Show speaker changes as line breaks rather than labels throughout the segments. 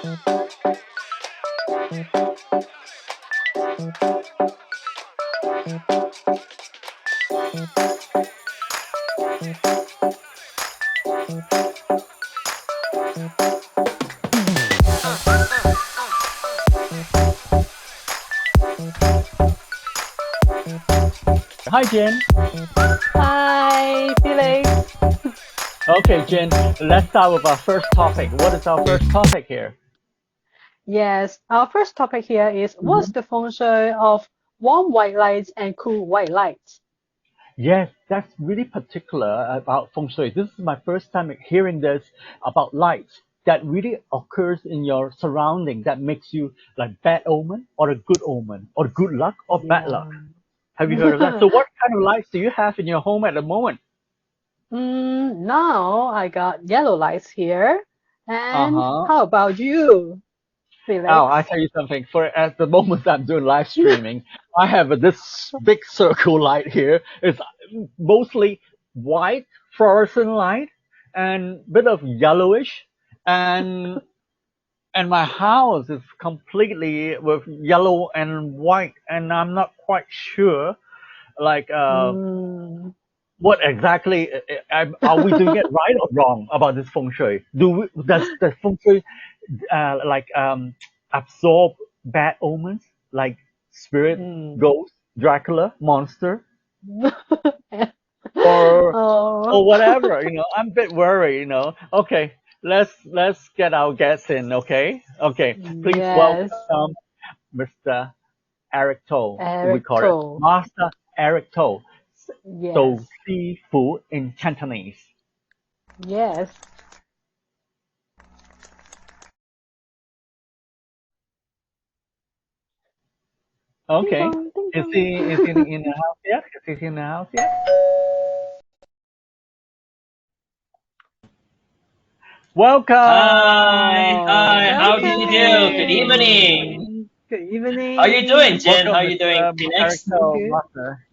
Hi, Jen.
Hi, Felix.
Okay, Jen, let's start with our first topic. What is our first topic here?
Yes, our first topic here is what's
Mhm.
the feng shui of warm white lights and cool white lights?
Yes, that's really particular about feng shui. This is my first time hearing this about lights that really occurs in your surrounding that makes you like bad omen or a good omen or good luck or bad luck.
Yeah.
Have you heard of that? So what kind of lights do you have in your home at the moment?
Now I got yellow lights here. And
Uh-huh.
how about you,
Oh,
Felix?
I tell you something. For at the moment I'm doing live streaming, I have this big circle light here. It's mostly white fluorescent light and bit of yellowish, and my house is completely with yellow and white, and I'm not quite sure like
Mm,
what exactly are we doing it right or wrong about this feng shui? Does the feng shui like absorb bad omens like spirit,
mm.
ghost, Dracula, monster, or
Oh,
whatever? I'm a bit worried. Okay, let's get our guests in. Okay. Please
yes,
welcome Mr. Eric To. We
Eric
call it
Toe.
Master Eric To. So
Yes,
Fu in Cantonese.
yes. Ding
Okay.
dong, ding
Is
dong.
he in the house yet? Is he in the house yet?
Hi, hi,
Welcome.
how
Good
do you do? Good
evening.
evening.
Welcome. Good
How you doing,
evening.
Jen? How
Welcome,
you doing,
Mr. Eric
Phoenix?
Good,
To,
good.
Master.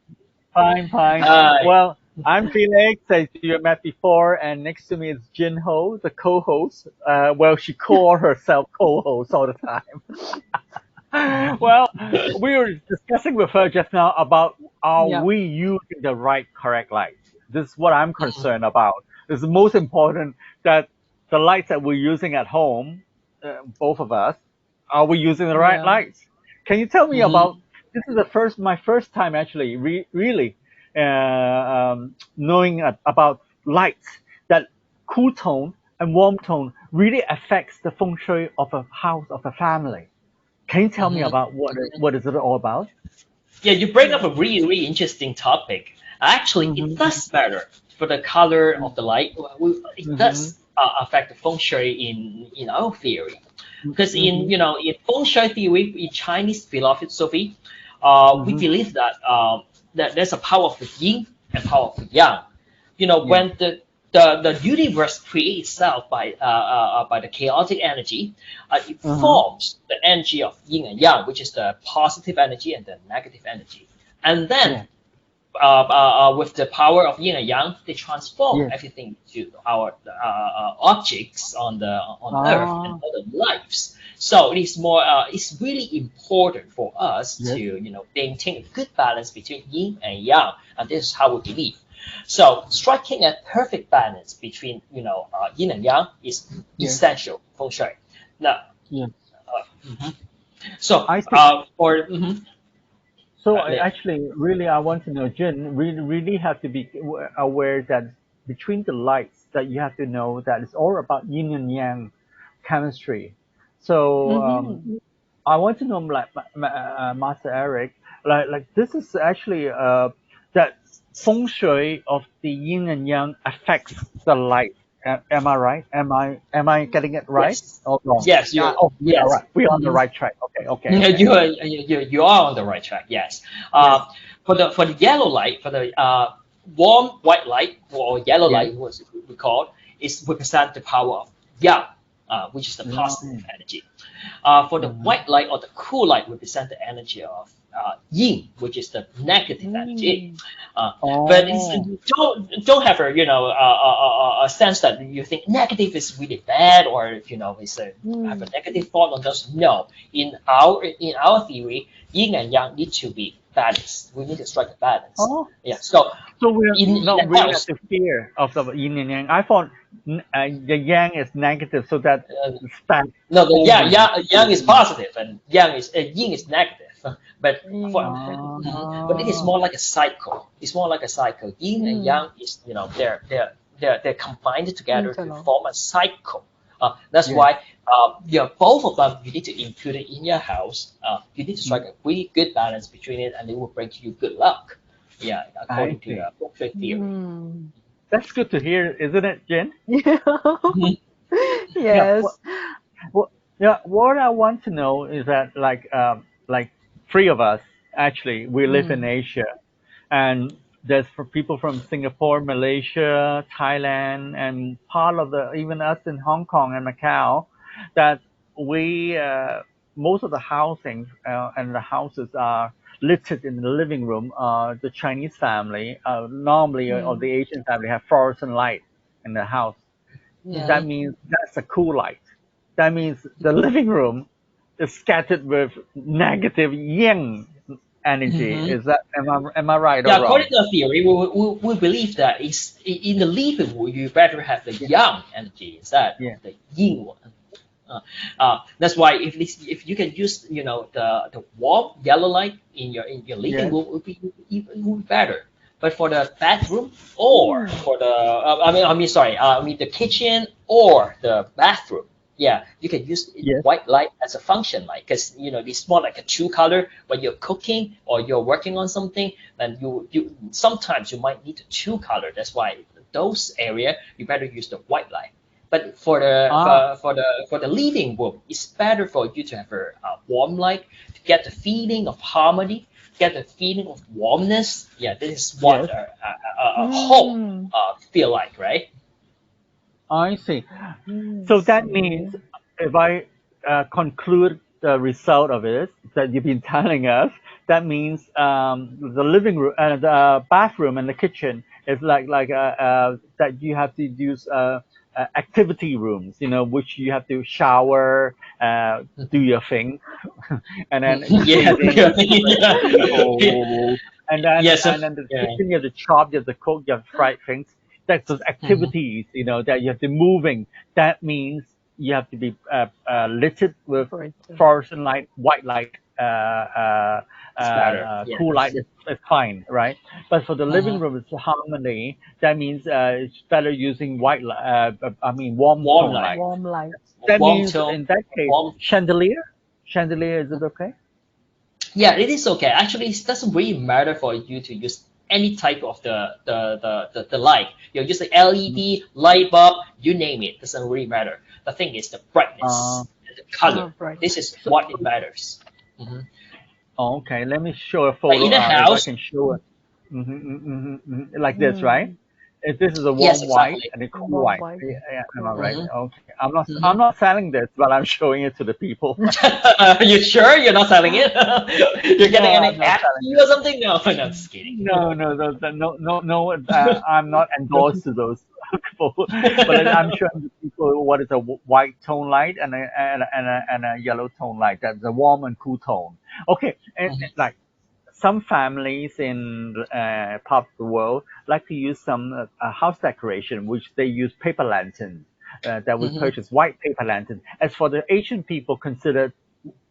Fine, fine.
Hi.
Well, I'm Felix, as you met before, and next to me is Jin Ho, the co-host. Well, she called herself co-host all the time. Well, we were discussing with her just now about are
Yep.
we using the right correct lights? This is what I'm
Mhm,
concerned about. It's the most important that the lights that we're using at home, both of us, are we using the right
Yeah.
lights? Can you tell me
mhm,
about this is my first time actually really knowing about lights that cool tone and warm tone really affects the feng shui of a house of a family. Can you tell me
mhm.
about what is it all about?
Yeah, you bring up a
Yeah.
really, really interesting topic. Actually, it
Mm-hmm,
does matter for the color of the light. It
mm-hmm,
does affect the feng shui in our theory. Because in
mm-hmm,
in feng shui theory, in Chinese philosophy, we
mm-hmm.
believe that that there's a power of the yin and power of the yang.
Yeah,
When the universe creates itself by the chaotic energy, it
uh-huh,
forms the energy of yin and yang, which is the positive energy and the negative energy. And then
yeah,
with the power of yin and yang, they transform
yeah.
everything to our objects on Earth and
Ah,
other lives. So it is more. It's really important for us to
yes,
maintain a good balance between yin and yang, and this is how we believe. So striking a perfect balance between yin and yang is
yes,
essential feng shui. Now,
yes.
mhm. So
I think
for
so. I
yeah.
actually really I want to know, Jin. Really have to be aware that between the lights that you have to know that it's all about yin and yang chemistry. So
Mm-hmm.
I want to know, like Master Eric, like this is actually that feng shui of the yin and yang affects the light. Am I right? Am I getting it right
Yes.
or wrong?
Yes,
Yeah.
you
Oh, we are
yes.
right. We are on the
Mhm.
right track. Okay. Okay.
Yeah,
Okay.
you are on the right track. Yes.
Yes.
For the yellow light, for the warm white light or yellow
Yes.
light, what we call, is represent the power of yang, which is the
Yeah.
positive energy. For the
Uh-huh.
white light or the cool light, represent the energy of yin, which is the negative energy.
Mm.
But it's,
Oh,
don't have a a sense that you think negative is really bad, or it's a have a
Mm.
negative thought on those. No, in our theory, yin and yang need to be balanced. We need to strike a balance.
oh.
Yeah. So
So we're
in
not
a
really at
house,
the fear of the yin and yang. I thought the yang is negative, so that
uh,
stack
no, the
only.
yang is positive and yin is negative. But
Yin
for
is negative.
but it is
Ah,
more like a cycle. It's more like a cycle. Yin and
Mm.
yang is they're combined together to
Internal.
form a cycle. That's
yes,
why both of them you need to include it in your house. You need to strike a really good balance between it, and it will bring you good luck. Yeah,
I
according to
see.
Feng Shui theory.
Mm.
That's good to hear, isn't it, Jen?
Mhm.
Yeah. Well,
Yes.
well, yeah. What I want to know is that, like three of us actually we live in
Mm.
Asia, and there's for people from Singapore, Malaysia, Thailand, and part of the even us in Hong Kong and Macau, that we most of the housing and the houses are littered in the living room. The Chinese family, normally, or
Mm.
the Asian family, have fluorescent light in the house.
Yes.
That
Mhm.
means that's a cool light. That means the living room is scattered with negative yin energy.
Mhm.
Am I right or
Yeah, according
wrong?
to the theory, we believe that in the living room you better have the
Yeah,
yang energy instead of
yeah,
the yin one. That's why if you can use the warm yellow light in your living
yes,
room, it would be even would be better. But for the bedroom or
Mm.
for the the kitchen or the bathroom, yeah, you can use
yes.
white light as a function light because it's more like a true color when you're cooking or you're working on something. Then you sometimes you might need a true color. That's why those area you better use the white light. But
Ah,
for the living room, it's better for you to have a warm light to get the feeling of harmony, get the feeling of warmness. Yeah, this is what
yes.
a home
Mm.
feel like, right?
I see.
Mm.
So that means
See.
if I conclude the result of it that you've been telling us, that means the living room and the bathroom and the kitchen is that you have to use activity rooms, which you have to shower, do your thing, and then the
Yeah,
cleaning,
yeah. Yes,
and then the
yeah.
kitchen you have to chop, you have to cook, you have to fry things. That's those
Mhm.
activities, that you have to moving. That means you have to be littered with
Operator.
fluorescent light, white light,
It's better.
cool light
Yes.
is fine, right? But for the living
Mhm.
room, it's harmony. That means it's better using white light. I mean, warm
Warm
tone
light,
light.
Warm light.
That
warm
means
tone,
in that case,
warm.
chandelier. Chandelier, is it okay?
Yeah, it is okay. Actually, it doesn't really matter for you to use any type of the light. You use the LED, light bulb, you name it. Doesn't really matter. The thing is the
Uh,
brightness, the color.
Oh, right.
This is
so,
what it matters. Mhm.
okay, let me show a
But
photo.
in a
If I
house,
can show it, like this, right?
Mm.
If this is a
yes,
warm white
exactly.
and a cool
Warm
white.
white.
Yeah, yeah, am I
Cool
right?
white.
Hmm.
Okay. I'm
Hmm.
not selling this, but I'm showing it to the people.
You sure you're not selling it? You're getting
No, I'm
any
not
ad
selling
fee
it.
or something? No, no, just kidding.
No, no, no. I'm not endorsed to those people, but I'm showing the people what is a white tone light and a yellow tone light. That's a warm and cool tone. Okay, and
Mhm.
like some families in part of the world like to use some house decoration, which they use paper lanterns. That we
Mhm.
purchase white paper lantern. As for the Asian people, consider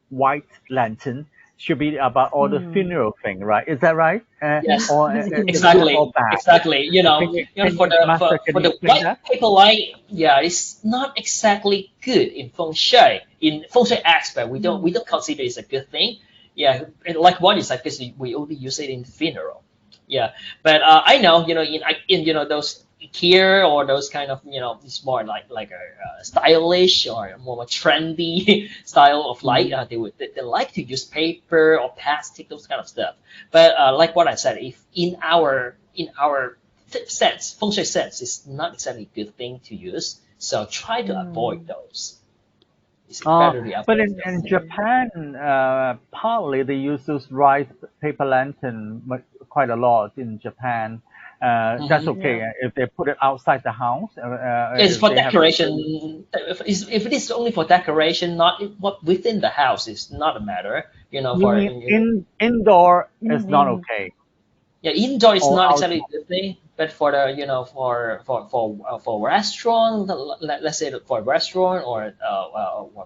white lantern should be about all the
Mm.
funeral thing, right? Is that right?
Yes,
Or is good
exactly,
or bad?
exactly.
Can
For
you,
the
Master, can
for
you
the
explain
white
that?
paper light, yeah, it's not exactly good in feng shui. In feng shui aspect, we
Mm.
don't consider it's a good thing. Yeah, and like what is like because we only use it in funeral. Yeah, but I know in those here or those kind of it's more like a stylish or more trendy style of light.
Mhm.
They like to use paper or plastic, those kind of stuff. But like what I said, if in our sense, feng shui sense, it's not exactly a good thing to use. So try to avoid
Mm.
those. It's better to
But
avoid
in
those.
Japan, partly they use those rice paper lantern quite a lot in Japan. That's
Mhm.
okay
Yeah.
if they put it outside the house.
It's
If
for
they have a space.
decoration. If it is only for decoration, not what within the house is not a matter.
You mean indoor is not
Mm-hmm.
okay,
Yeah, indoor is
or
not exactly
outside?
the thing, but for the for restaurant, let's say that for a restaurant or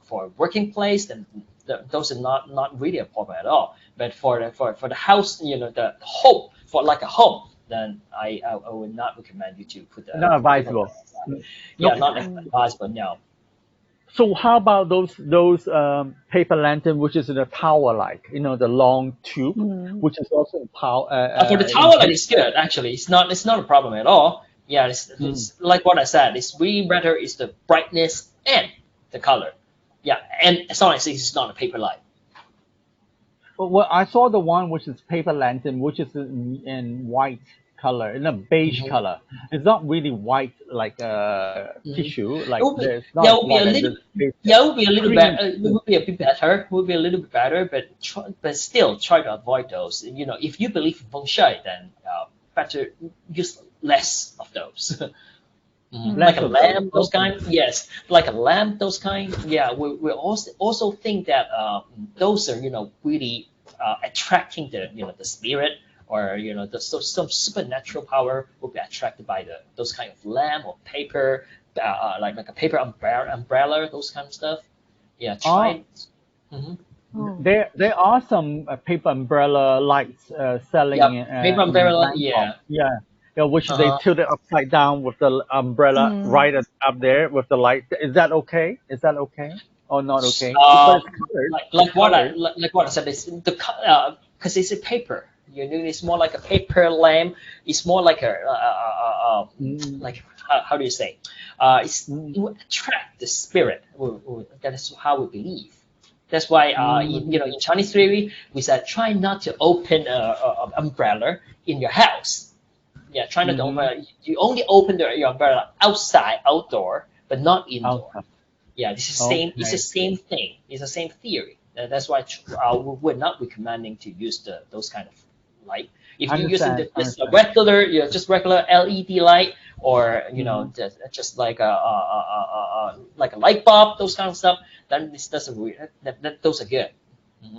for a working place, then those are not really a problem at all. But for the house, the home for like a home, then I would not recommend you to put
Not
the paper
advisable.
outside. Yeah,
No.
not
Mm.
advisable. No.
So how about those paper lantern which is in a tower like, the long tube,
Mm.
which is also in power
For the
in
tower light,
paper.
it's good actually. It's not a problem at all. Yeah,
Mm.
it's like what I said. It's really better is the brightness and the color. Yeah, and as long as it's not a paper light.
Well, I saw the one which is paper lantern, which is in white color, in a beige
Hmm.
color. It's not really white like
Hmm.
tissue,
It
like
would be
there's not
yeah,
as
it would be a
white as
little
this beige.
yeah, it would be a little bit
Cream.
it would be a bit better. It would be a little bit better, but still try to avoid those. If you believe in Feng Shui, then better use less of those. Like
Less
a
Mm.
of those.
lamp, those
Okay.
kind. Yes, like a lamp, those kind. Yeah, we also think that those are really attracting the spirit or some supernatural power will be attracted by those kind of lamp or paper, like a paper umbrella, those kind of stuff. Yeah,
Oh,
try. Hmm.
Oh.
there are some paper umbrella lights selling
Yep, paper
in
umbrella.
Bangkok.
Yeah.
Yeah, yeah, which they
Uh-huh.
tilt it upside down with the umbrella
Mm.
right up there with the light. Is that okay? Is that okay or not okay? But it's
Um,
colored.
like
It's
like what I
colored.
like what I said is because it's a paper. It's more like a paper lamp. It's more like
Mm,
like how do you say?
mm,
It will attract the spirit. That is how we believe. That's why
mm,
in Chinese theory we said try not to open a umbrella in your house. Yeah, try not to
mm-hmm.
open. You only open your umbrella outside, outdoor, but not indoor.
Okay.
Yeah, this is same. It's the
Okay.
same thing. It's the same theory. That's why we're not recommending to use those kind of light. If you're using
Understand.
just a
Understand.
regular, just regular LED light, or
Mm-hmm.
just like a light bulb, those kind of stuff, then this doesn't those are good. Hmm.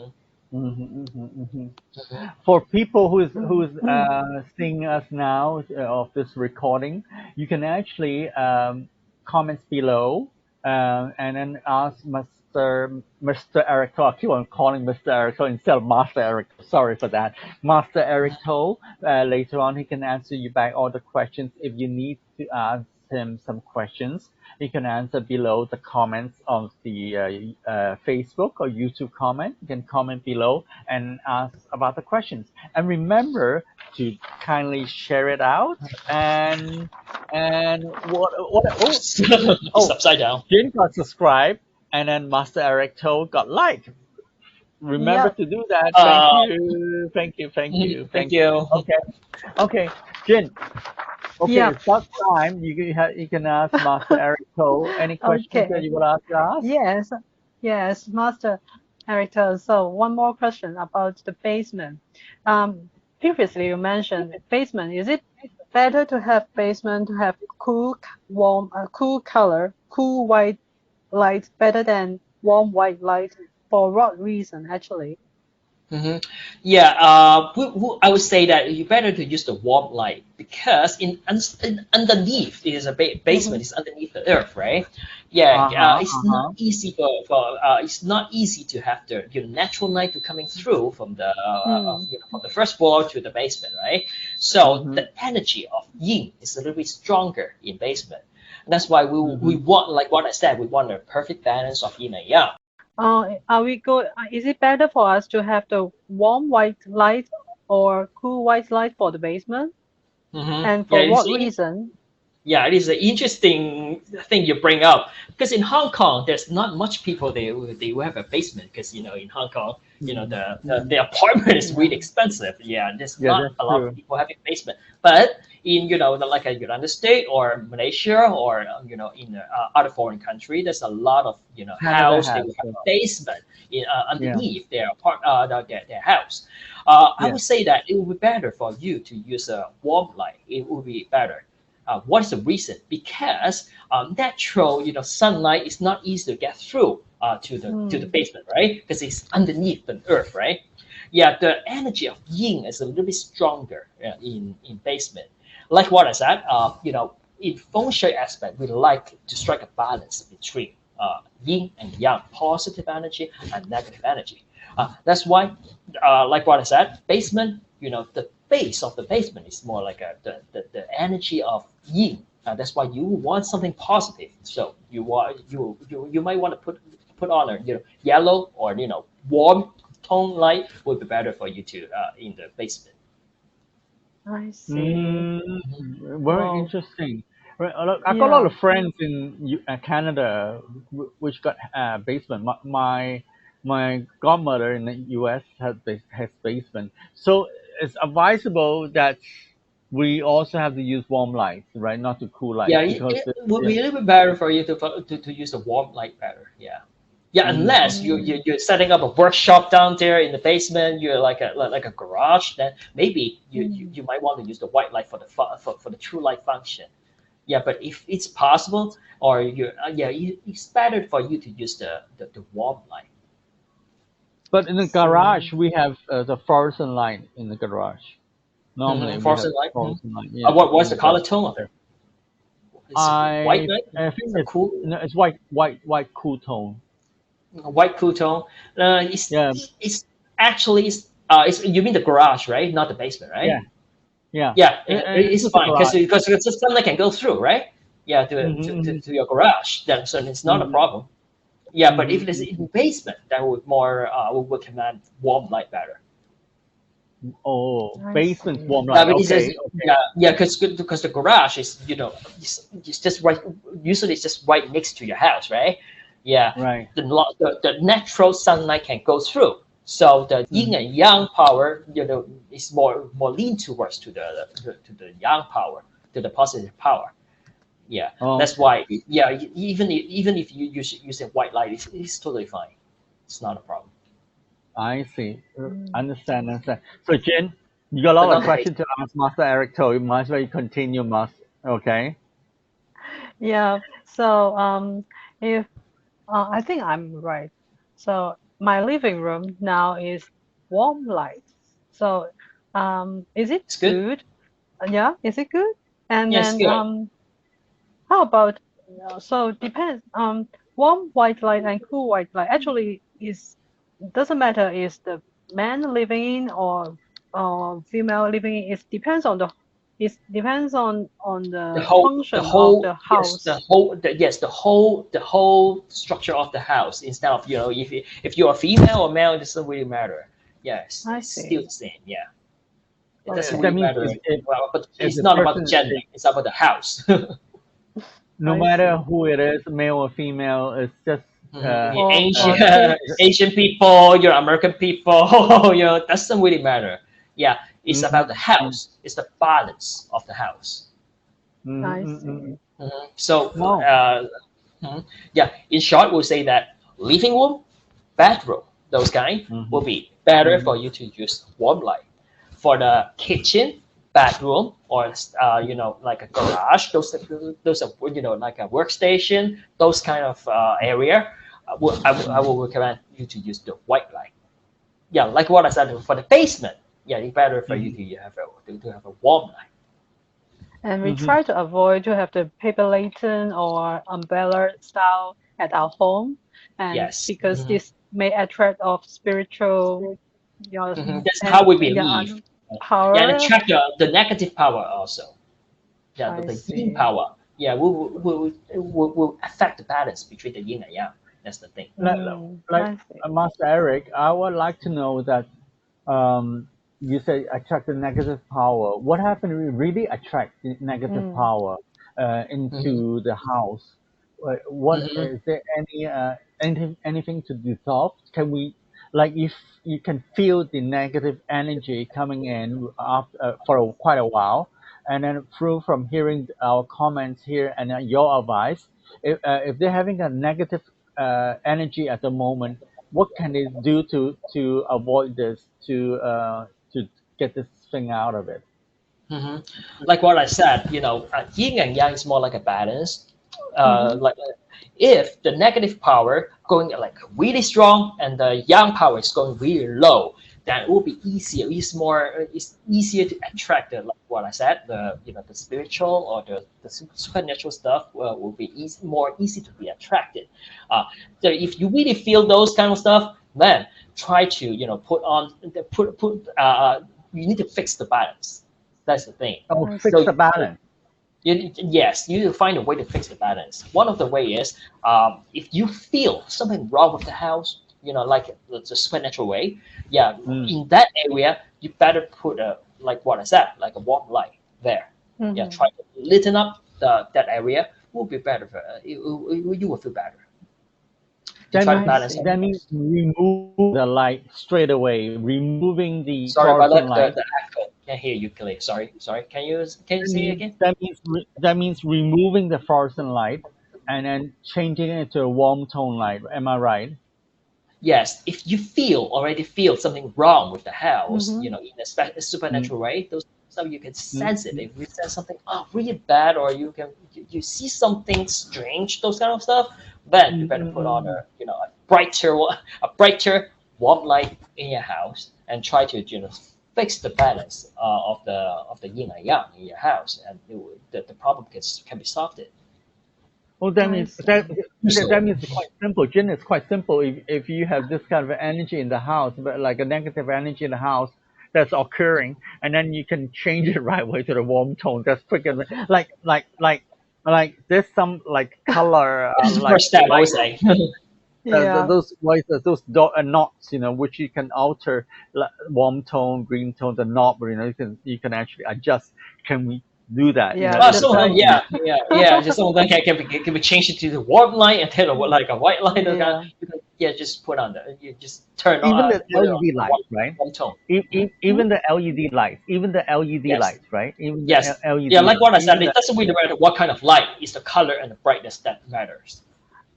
Mm-hmm, mm-hmm, mm-hmm.
Hmm.
For people who's
Mm.
seeing us now of this recording, you can actually comment below and then ask Mr. Eric To. I keep on calling Mr. Eric To instead of Master Eric. Sorry for that. Master Eric To. Later on, he can answer you back all the questions. If you need to ask him some questions, you can answer below the comments of the Facebook or YouTube comment. You can comment below and ask about the questions. And remember to kindly share it out. And what oh
It's
oh
upside down.
Jin got subscribed and then Master Eric Toe got like. Remember
Yep.
to do that. Thank
Uh,
you. Thank you. Thank you.
Thank
Thank you.
you.
Okay. Okay. Jin. Okay,
Yep.
it's about time. You can ask Master Eric Toe any questions that
Okay.
you would like to ask.
Yes. Yes, Master Character. So one more question about the basement. Previously you mentioned basement. Is it better to have basement to have cool, warm, cool color, cool white light better than warm white light? For what reason, actually?
Hmm. Yeah, I would say that you better to use the warm light because underneath it is a
Mm-hmm.
basement is underneath the earth, right? Yeah,
Uh-huh.
it's not
Uh-huh.
easy for it's not easy to have the natural light to coming through from the
Mm.
from the first floor to the basement, right? So
Mm-hmm.
the energy of yin is a little bit stronger in basement. That's why we
Mm-hmm.
want, like what I said, we want a perfect balance of yin and yang.
Are we go? Is it better for us to have the warm white light or cool white light for the basement?
Hmm.
And
Yeah,
for what reason?
yeah, it is an interesting thing you bring up because in Hong Kong, there's not much people they will have a basement because in Hong Kong,
Mm-hmm.
the apartment is
Yeah.
really expensive. Yeah, there's
Yeah,
not
that's
a lot of
true.
people having basement. But in like a United States or Malaysia or in other foreign country, there's a lot of
Canada
house they
has.
will have a basement
Yeah.
underneath their house. I
Yeah.
would say that it would be better for you to use a warm light. It would be better. What is the reason? Because natural, sunlight is not easy to get through to the
Mm.
basement, right? Because it's underneath the earth, right? Yeah, the energy of yin is a little bit stronger in basement. Like what I said, in feng shui aspect, we like to strike a balance between yin and yang, positive energy and negative energy. That's why, like what I said, basement, the base of the basement is more like the energy of yin. That's why you want something positive. So you might want to put on a yellow or warm tone light would be better for you to in the basement.
I see.
Mm,
Mhm.
very
Wow.
interesting. Right, I got a lot
Yeah.
of friends in Canada, which got basement. My godmother in the U.S. has basement, so it's advisable that we also have to use warm lights, right? Not to cool lights
Yeah,
because
it would
yeah.
be a little bit better for you to use the warm light better. Yeah. Yeah, unless you,
Mm.
you're setting up a workshop down there in the basement, you're like a garage, then maybe
Mm.
you might want to use the white light for the true light function. Yeah, but if it's possible, or it's better for you to use the warm light.
But in the
See.
garage, we have the fluorescent light in the garage. Normally, we have
Fluorescent light.
fluorescent light, yeah,
What's
in
the
the
color
garage.
tone of it? Is it white
I
light?
I think
It's a
it's
cool
no, it's white cool tone.
white cool tone. It's
Yeah,
it's actually you mean the garage, right? Not the basement,
yeah,
right?
yeah.
Yeah,
It's
it's
just a
fine
garage.
because the sunlight can go through, right? Yeah,
Mm-hmm,
to your garage. Then so it's not a
mm-hmm,
problem. Yeah, but if it is
mm-hmm.
in the basement, that would more would command warm light better.
Oh,
I
basement
see.
warm
Yeah,
light.
but it's just
Okay, okay.
yeah, because the garage is it's just right. Usually, it's just right next to your house, right? Yeah,
Right.
the natural sunlight can go through. So the yin
Mm-hmm.
and yang power, is more lean towards to the yang power, to the positive power. Yeah, that's
Okay,
why. Yeah, even if you use a white light, it's totally fine. It's not a problem.
I see.
Mm.
Understand. So, Jen, you got a
But
lot of
not the base.
questions to ask Master Eric, so you might as well continue, Master. Okay.
Yeah. So if I think I'm right. So my living room now is warm light. So is it
It's good.
good? Yeah, is it good? And
Yeah, it's
then
good.
how about so depends warm white light and cool white light actually is doesn't matter is the man living in or female living in. It depends on
the
the
whole the
function of
whole
the
yes
house.
the whole structure of the house instead of if you're a female or male, it doesn't really matter. Yes,
I
it's still
see.
the same. Yeah, it doesn't
Okay,
That
really
means
matter. Well, but
if
it's
the
not about the
person
gender,
is
it's about the house.
no
I
matter
see.
who it is, male or female, it's just uh,
Yeah,
For
uh,
kids,
Asian people, American people, doesn't really matter. Yeah, it's about the
mm-hmm,
house. It's the balance of the house.
mm-hmm,
I
mm-hmm.
see.
So,
No.
yeah, in short, we'll say that living room, bedroom, those kind will
Mm-hmm,
be better
mm-hmm,
for you to use warm light. For the kitchen, bedroom, or like a garage, those are like a workstation, those kind of area. I will recommend you to use the white light. Yeah, like what I said for the basement. Yeah, it's better for you
mm-hmm,
to have a warm light.
And we
mm-hmm.
try to avoid to have the paper lantern or umbrella style at our home, and
Yes.
because this may attract of spiritual,
That's how
and
we
yeah,
believe.
and
Yeah, and
power.
attract the negative power also. Yeah,
I
the yin
see.
power. Yeah, will affect the balance between the yin and yang. That's the thing.
Like
I see.
Master Eric, I would like to know that you say attract the negative power. What happened? We really attract the negative
Mm,
power
Mm-hmm.
into the house. What
Mm-hmm.
is there anything to dissolve? Can we like if you can feel the negative energy coming in after, for quite a while? and then through from hearing our comments here and your advice, if they're having a negative energy at the moment, what can they do to avoid this, to get this thing out of it?
hmm Like what I said, yin and yang is more like a balance.
Mm-hmm.
Like if the negative power going like really strong and the yang power is going really low, then it will be easier. It's easier to attract the like what I said, the spiritual or the supernatural stuff will be more easy to be attracted. So if you really feel those kind of stuff, then try to put on put you need to fix the balance. That's the thing.
Oh,
I
fix
So
see.
the balance.
yes, you need to find a way to fix the balance. One of the way is if you feel something wrong with the house, like the supernatural way, yeah,
Mm.
in that area, you better put a like what I said, like a warm light there. Yeah,
Mm-hmm.
try to lighten up that area. Will be better. You will feel better. You
That
try to
I
means
balance
see.
out.
that means removing the light straight away, removing the
Sorry about
fluorescent
that. The,
light.
the echo. Can't hear you clearly. Sorry. Can you say it again?
That means removing the fluorescent light and then changing it to a warm tone light. Am I right?
Yes, if you already feel something wrong with the house,
Mm-hmm.
in a
Mm,
supernatural way, those stuff you can
mm,
sense it.
mm,
If you sense something really bad, or you see something strange, those kind of stuff, then you
mm,
better
mm,
put on
mm.
a brighter warm light in your house and try to fix the balance of the yin and yang in your house, and the problem can be solved.
Well, that
I
means
see.
that
So
means it's quite simple. Jin, it's quite simple. If you have this kind of energy in the house, but like a negative energy in the house that's occurring, and then you can change it right away to the warm tone. That's freaking like there's some like color
this is the
like
first step, I would
light
say.
Yeah.
those voices, those dot and knots, which you can alter, like warm tone, green tone, the knob, you can actually adjust. Can we do that?
Yeah.
Well,
Is it
some
Just
of them,
like.
possible?
yeah. Just some of them can be changed into the warm light instead of like a white light. Or kind
Yeah.
yeah, just put on you just turn
Even the
put it on
LED
the warm,
lights, right?
warm tone. Mhm.
Even the LED lights, even the LED
Yes,
lights, right? Even the
yes, yeah.
LED
Like
lights,
what I said,
even
it
the
doesn't really matter what kind of light. It's the color and the brightness that matters.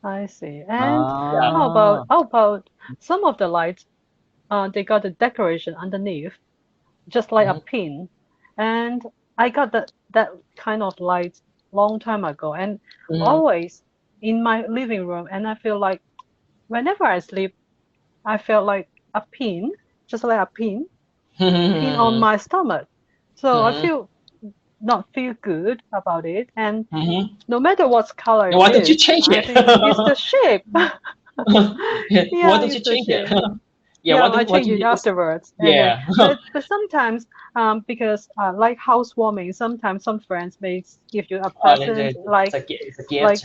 I see. And
Yeah.
how about
ah,
how about some of the lights? They got a decoration underneath, just like a
hmm
pin. And I got that kind of light long time ago, and
hmm
always in my living room. And I feel like whenever I sleep, I feel like a pin, just like a pin on
hmm
my stomach. So I
hmm
feel not feel good about it. And
hmm
no matter what color
And
it
why don't you
is,
change
I
it?
think it's the shape.
Why
Yeah,
don't you
it's the
change it?
shape.
Yeah.
Yeah,
Why
I
don't
change it
you just
afterwards. And then,
yeah.
but sometimes, because like housewarming, sometimes some friends may give you a present,
It's a gift.
like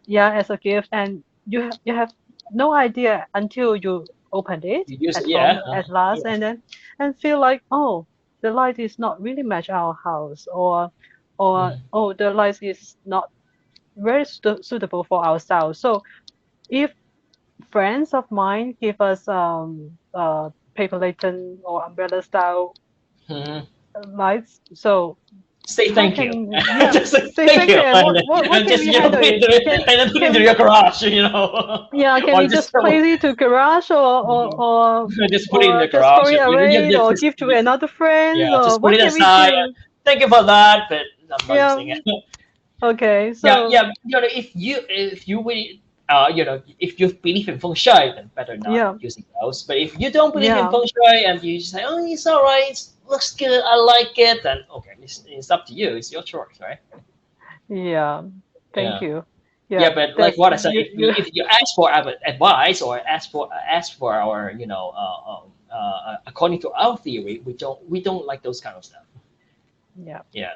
yeah, as a gift, and you have no idea until you opened it
You use
at
it, yeah.
home at last,
Yes.
and then and feel like, oh, the light is not really match our house, or
Mhm.
oh, the light is not very suitable for our style. So if friends of mine give us paper lantern or umbrella style
Mhm.
lights, so
Say
how
thank you.
can, yeah,
Just say
say
thank
thank you,
you,
and
and,
what can
just
we handle
put
it?
it
Can
and then put it
can
into
we,
your garage,
yeah, can
or
we
just
just place it to garage,
just put it in
or
the
just throw
garage.
it away or
Just
give to another friend,
yeah,
or
just put
what
it
can we
aside.
do?
Thank you for that, but I'm not
Yeah,
using it.
okay,
Yeah,
so
yeah. If you really if you believe in feng shui, then better not
yeah,
using those. But if you don't believe in
yeah,
feng shui and you just say, oh, it's all right, it looks good, I like it, then okay, it's up to you. It's your choice, right?
yeah, thank
Yeah.
you.
Yeah,
Yeah,
but like
that's
what I said,
you you.
if you ask for our advice or ask for our according to our theory, we don't like those kind of stuff.
Yeah,
Yeah.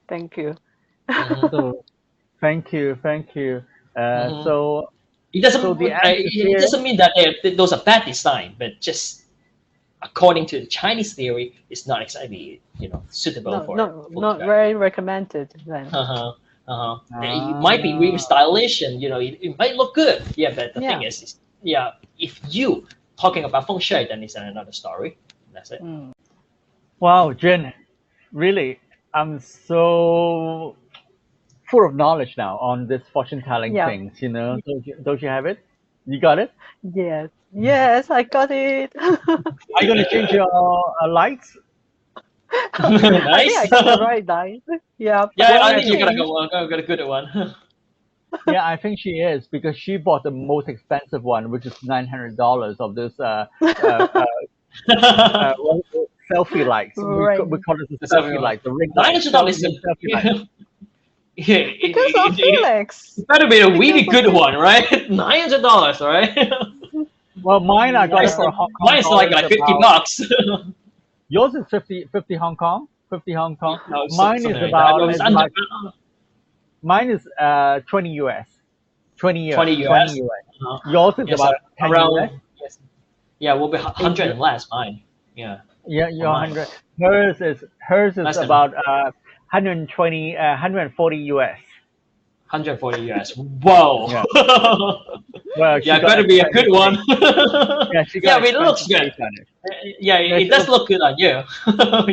thank you.
hmm
so thank you, thank you.
hmm
So
It doesn't
so the answer
it
here,
doesn't mean that those are bad design, but just according to the Chinese theory, it's not exactly suitable
No,
for
no,
feng
not
shui.
very recommended then.
Uh-huh. Uh-huh. It might be really
ah,
stylish and it might look good. Yeah, but the thing
Yeah.
is yeah, if you talking about feng shui, then it's another story. That's it.
Mm.
wow, Jen, really. I'm so full of knowledge now on this fortune telling
Yeah.
things. Don't you have it? You got it?
Yes. Yes, I got it.
Are you gonna change your lights?
I think
Nice.
I got the right line. Yeah, but
Yeah,
Well,
I
I
think you
think
got a
change.
good one. Got a good one.
yeah, I think she is because she bought the most expensive one, which is $900 of this uh, uh, selfie lights. We
Right.
call it the
That's
selfie
everyone.
light, the ring
Nine
light,
hundred dollars.
the selfie light.
Yeah,
Because of Felix.
it better be a
Because
really
of
good
Felix.
one, right? $900, right?
Well, mine I got it
mine's
for
Yeah.
Hong Kong
mine's
dollars
like 50
about.
bucks.
Yours is 50 Hong Kong, 50 Hong Kong.
No,
Mine
something
is
like that.
about
No, it's
is
under
about mine is 20 US, 20 US,
20
20
US.
US.
Uh,
Yours is
yes,
about 10 US,
around yes. Yeah, will be
8
100 and less mine. Yeah,
Yeah,
for
your
mine.
100. Hers is
Less than
about 120, 140 US.
140 US. Whoa.
Yeah. Well, she
Yeah, it
got
better be a
expensive
good one.
taste. Yeah, she
Yeah,
got
I mean, it looks
expensive
good.
taste on it.
Yeah,
Yeah,
it
she
does
looks.
look good on you.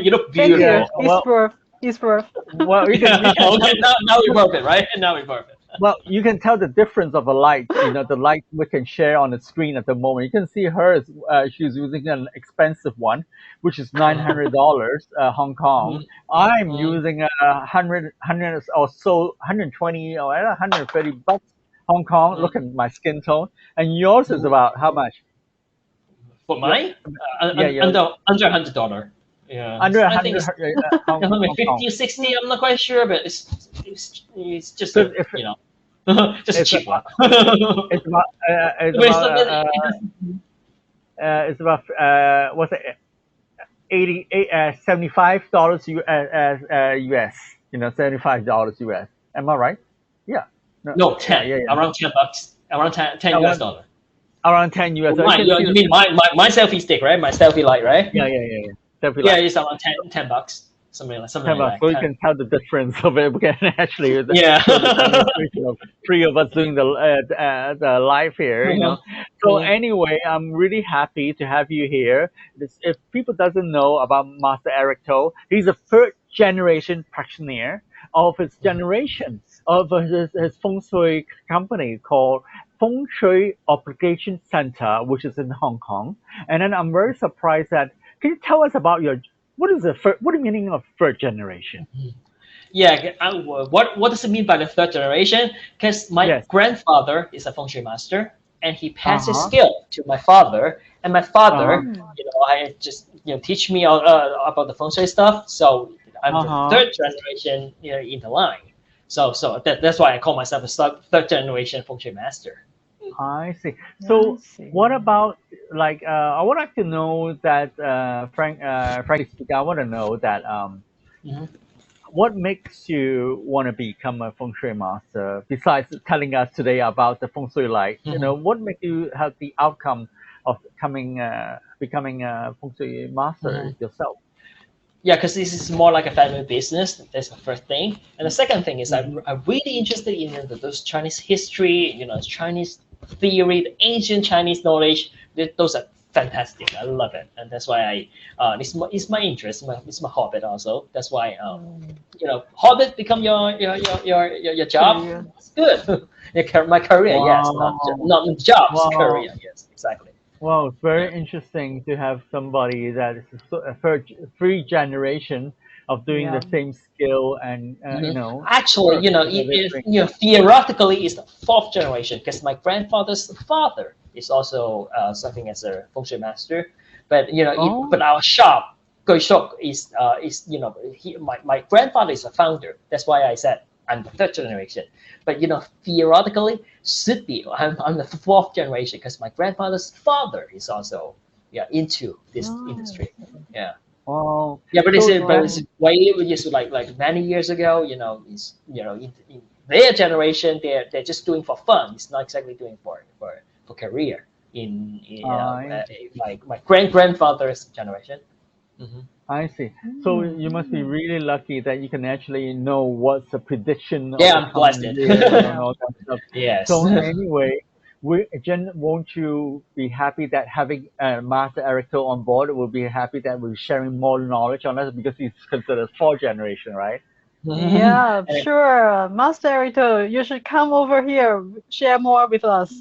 You look
Thank
Yeah.
you.
beautiful.
It's
Well,
worth. It's worth.
well,
Yeah,
you can tell
okay, now we worth it, right? Now we worth it.
well, you can tell the difference of a light. The light we can share on the screen at the moment. You can see hers. She's using an expensive one, which is $900 Hong Kong.
Mhm,
I'm
mhm,
using a hundred or so, 120 or 130 bucks Hong Kong. Look
mhm,
at my skin tone, and yours is
mhm.
about how much?
For
Your,
mine,
yeah, yeah,
under $100. Yeah,
under a
I think
hundred
it's
Hong
maybe
Kong.
50 or 60. I'm not quite sure, but it's just
So
a just a
it's
cheap one.
it's about it's
But it's
about
not, it doesn't.
it's about what's it 75 dollars US. $75 US. Am I right? Yeah. No.
No,
Yeah.
10,
Yeah. Yeah.
around $10, around 10 US
Around
dollar.
around 10 US.
For
So you
mine,
can see
you
the
mean
difference.
my selfie stick, right? My selfie light, right?
Yeah. Yeah. Yeah. Yeah. Selfie
Yeah,
light.
it's around 10 bucks, something
10
like
bucks.
that.
So you can tell the difference of it. We can actually
Yeah.
show the demonstration of three of us doing the live here. So
Mhm,
anyway, I'm really happy to have you here. If people doesn't know about Master Eric To, he's a third generation practitioner of his generation of his Feng Shui company called Feng Shui Obligation Center, which is in Hong Kong. And then I'm very surprised that can you tell us about your what do you meaning of third generation?
mhm. Yeah, what does it mean by the third generation? Because my
Yes.
grandfather is a feng shui master, and he
Uh
passed his
huh.
skill to my father, and my
Uh huh.
father,
Mm.
I just teach me about the feng shui stuff. So I'm
Uh
the
huh.
third generation, in the line. So that's why I call myself a third generation feng shui master.
I see.
I
So what
see.
about like I would like to know that frankly speaking, I want to know that
Mhm.
what makes you want to become a feng shui master besides telling us today about the feng shui light?
Mhm.
What makes you have the outcome of becoming a feng shui master
Mhm.
yourself?
Yeah, because this is more like a family business. That's the first thing, and the second thing is
Hmm.
I'm really interested in those Chinese history, Chinese theory, the ancient Chinese knowledge. Those are fantastic. I love it, and that's why it's my interest. It's my hobby also. That's why
Mm.
hobby become your job.
Career.
It's good. My career, yes,
Wow.
not jobs,
Wow.
career, yes, exactly.
Well, it's
Yeah.
very interesting to have somebody that is a third, three generation of doing the
Yeah.
same skill and
Mhm. Actually,
delivering.
theoretically, it's the fourth generation because my grandfather's father is also something as a feng shui master. But but
Oh,
our shop, Goi Shop, is my grandfather is a founder. That's why I said I'm the third generation. But theoretically, should be I'm the fourth generation because my grandfather's father is also into this
Oh,
industry. Yeah.
oh.
Yeah,
So,
but it's way just like many years ago. It's in their generation, they're just doing for fun. It's not exactly doing for career.
I
Like my grandfather's generation. Hmm.
I see. So
mm.
you must be really lucky that you can actually know what's the prediction of
Yeah,
the
I'm blessed.
coming year and
Yeah.
all that stuff.
Yes.
So anyway, Jen, won't you be happy that having Master Eric To on board? We'll be happy that we're sharing more knowledge on us because he's considered fourth generation, right?
Yeah,
And
sure. Master Erito, you should come over here, share more with us.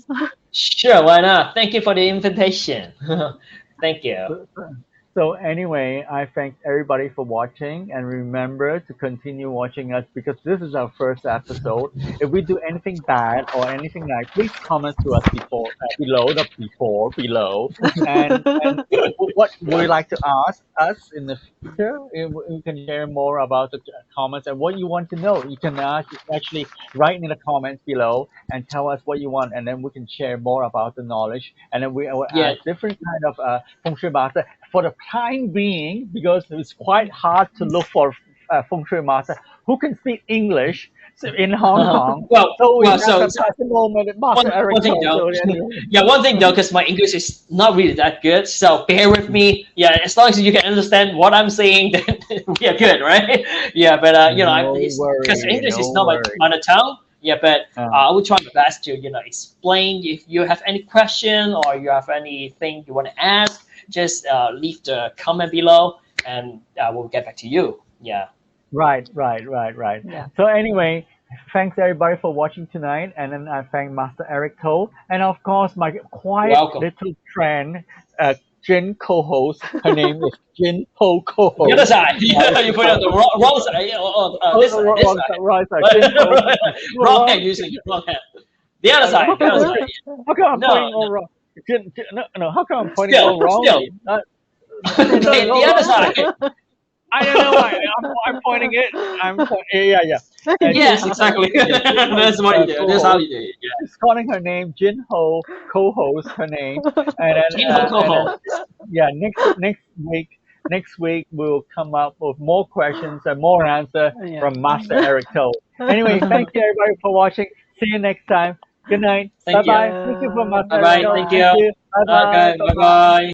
sure, why not? Thank you for the invitation. Thank you.
So, so anyway, I thank everybody for watching and remember to continue watching us because this is our first episode. If we do anything bad or anything like, please comment to us before below, not before, below. And what we like to ask us in the future, you can share more about the comments and what you want to know. You can actually write in the comments below and tell us what you want, and then we can share more about the knowledge. And then we will
Yeah.
ask different kind of feng shui master for the time being because it's quite hard to look for feng shui master who can speak English in Hong Kong.
well,
So we
well.
have
So,
a testimony with Master
one
Eric
thing
Toe.
though,
So anyway,
yeah, one thing though, because my English is not really that good, so bear with me. Yeah, as long as you can understand what I'm saying, then we are good, right? Yeah, but
no
because
worry,
English
no
is not my
worry.
mother tongue. Yeah, but
Uh,
I will try my best to explain. If you have any question or you have anything you want to ask, just leave the comment below, and we'll get back to you. Yeah,
right.
Yeah.
So anyway, thanks everybody for watching tonight, and then I thank Master Eric Toe, and of course my quiet
welcome.
little friend, Jin co-host. Her name is Jin Ho
The other
co-host.
side. Yeah, you put it on the wrong side. Yeah, this
Oh,
side. This
wrong
side.
side, right side. Jin Ho.
Wrong
Wrong.
hand using it. Wrong hand. The other side. The other side.
How come I'm
No,
pointing all wrong? No. How come I'm pointing
still,
all
still.
wrongly?
The other side.
I don't know why. I'm pointing it. Yeah.
Yes,
Jin,
exactly.
Jin Ho
That's what you do. That's how
co-host.
you do it. Yeah.
She's calling her name Jin Ho, co-host her name,
Jin Ho Ko
and then
Ho.
yeah, next week we'll come up with more questions and more answer
Yeah.
from Master Eric Toe. Anyway, thank you everybody for watching. See you next time. Good night. Bye
Thank you.
bye. Thank you for
Yeah.
Master
Bye
Eric
bye.
Toe.
Thank
Bye.
Thank
you.
you. Bye bye.
Okay.
Bye
Bye
bye.
bye.